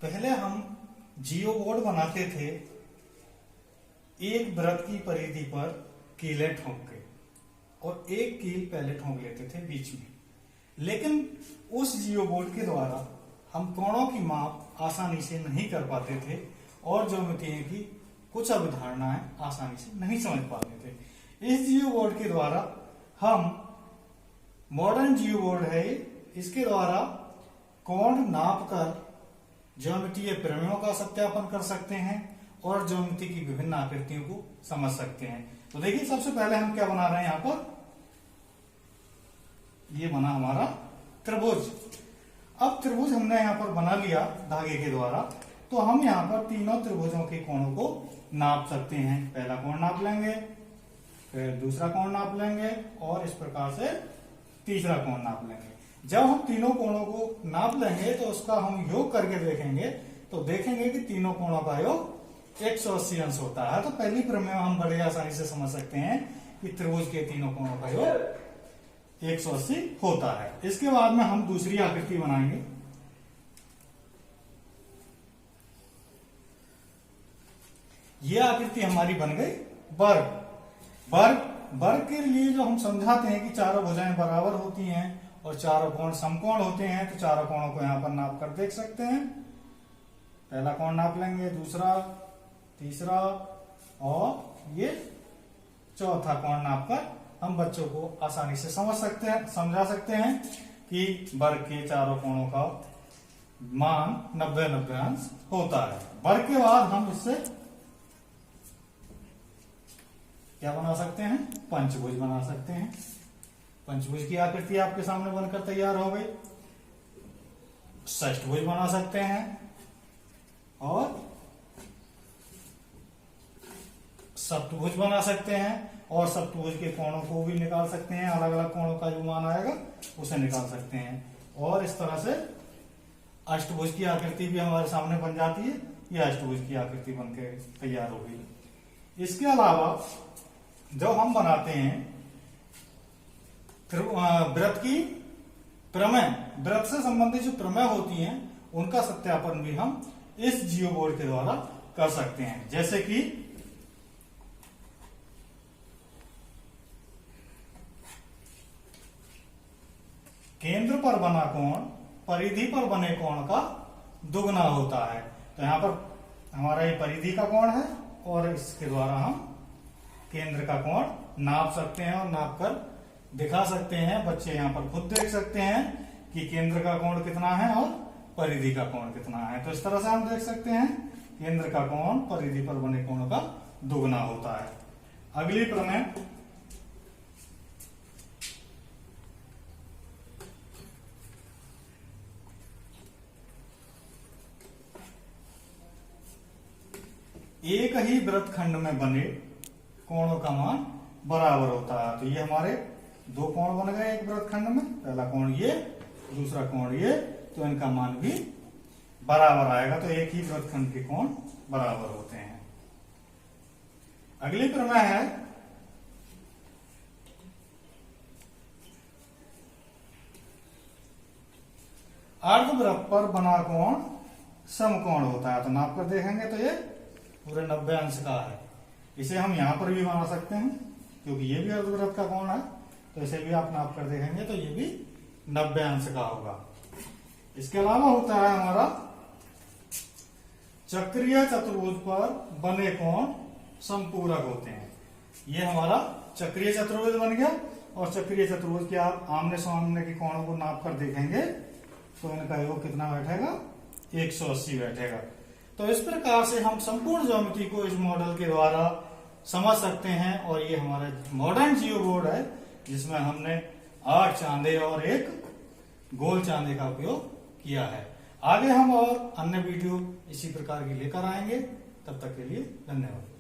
पहले हम जियो बोर्ड बनाते थे एक वृत्त की परिधि पर कीलें ठोक के, और एक कील पहले ठोक लेते थे बीच में। लेकिन उस जियो बोर्ड के द्वारा हम कोणों की माप आसानी से नहीं कर पाते थे और ज्योमेट्री की कुछ अवधारणाएं आसानी से नहीं समझ पाते थे। इस जियो बोर्ड के द्वारा हम मॉडर्न जियो बोर्ड है, इसके द्वारा कोण नाप कर ज्योमेट्रीय प्रमेयों का सत्यापन कर सकते हैं और ज्योमेट्री की विभिन्न आकृतियों को समझ सकते हैं। तो देखिए, सबसे पहले हम क्या बना रहे हैं यहाँ पर, ये बना हमारा त्रिभुज। अब त्रिभुज हमने यहाँ पर बना लिया धागे के द्वारा, तो हम यहाँ पर तीनों त्रिभुजों के कोणों को नाप सकते हैं। पहला कोण नाप लेंगे, फिर दूसरा कोण नाप लेंगे और इस प्रकार से तीसरा कोण नाप लेंगे। जब हम तीनों कोणों को नाप लेंगे तो उसका हम योग करके देखेंगे, तो देखेंगे कि तीनों कोणों का योग 180 अंश होता है। तो पहली प्रमेय हम बड़े आसानी से समझ सकते हैं कि त्रिभुज के तीनों कोणों का योग 180 होता है। इसके बाद में हम दूसरी आकृति बनाएंगे। यह आकृति हमारी बन गई वर्ग। वर्ग के लिए जो हम समझाते हैं कि चारों भुजाएं बराबर होती हैं और चारों कोण समकोण होते हैं, तो चारों कोणों को यहां पर नाप कर देख सकते हैं। पहला कोण नाप लेंगे, दूसरा, तीसरा और ये चौथा कोण नाप कर हम बच्चों को आसानी से समझा सकते हैं कि वर्ग के चारों कोणों का मान 90-90 अंश होता है। वर्ग के बाद हम इससे क्या बना सकते हैं, पंचभुज बना सकते हैं। पंचभुज की आकृति आपके सामने बनकर तैयार हो गई। षष्ठभुज बना सकते हैं और सप्तभुज बना सकते हैं, और सप्तभुज के कोणों को भी निकाल सकते हैं। अलग अलग कोणों का जो मान आएगा उसे निकाल सकते हैं, और इस तरह से अष्टभुज की आकृति भी हमारे सामने बन जाती है। यह अष्टभुज की आकृति बनकर तैयार हो गई। इसके अलावा जो हम बनाते हैं वृत्त की प्रमेय, वृत्त से संबंधित जो प्रमेय होती हैं उनका सत्यापन भी हम इस जियो बोर्ड के द्वारा कर सकते हैं। जैसे कि केंद्र पर बना कोण परिधि पर बने कोण का दुगना होता है। तो यहां पर हमारा ये परिधि का कोण है और इसके द्वारा हम केंद्र का कोण नाप सकते हैं और नाप कर दिखा सकते हैं। बच्चे यहाँ पर खुद देख सकते हैं कि केंद्र का कोण कितना है और परिधि का कोण कितना है। तो इस तरह से हम देख सकते हैं केंद्र का कोण परिधि पर बने कोण का दुगना होता है। अगली प्रमेय, एक ही वृत्तखंड में बने कोणों का मान बराबर होता है। तो ये हमारे दो कोण बन गए एक वृत्तखंड में, पहला कोण ये, दूसरा कोण ये, तो इनका मान भी बराबर आएगा। तो एक ही वृत्तखंड के कोण बराबर होते हैं। अगली प्रमेय है अर्धवृत्त पर बना कोण समकोण होता है। तो नाप कर देखेंगे तो ये पूरे 90 अंश का है। इसे हम यहां पर भी बना सकते हैं क्योंकि ये भी अर्धवृत्त का कोण है, तो इसे भी आप नाप कर देखेंगे तो ये भी 90 अंश का होगा। इसके अलावा होता है हमारा चक्रीय चतुर्भुज पर बने कोण समपूरक होते हैं। ये हमारा चक्रीय चतुर्भुज बन गया, और चक्रीय चतुर्भुज के आप आमने सामने के कोणों को नाप कर देखेंगे तो इनका योग कितना बैठेगा, 180 बैठेगा। तो इस प्रकार से हम संपूर्ण ज्योमेट्री को इस मॉडल के द्वारा समझ सकते हैं। और ये हमारा मॉडर्न जियो बोर्ड है जिसमें हमने 8 चांदे और एक गोल चांदे का उपयोग किया है। आगे हम और अन्य वीडियो इसी प्रकार की लेकर आएंगे। तब तक के लिए धन्यवाद।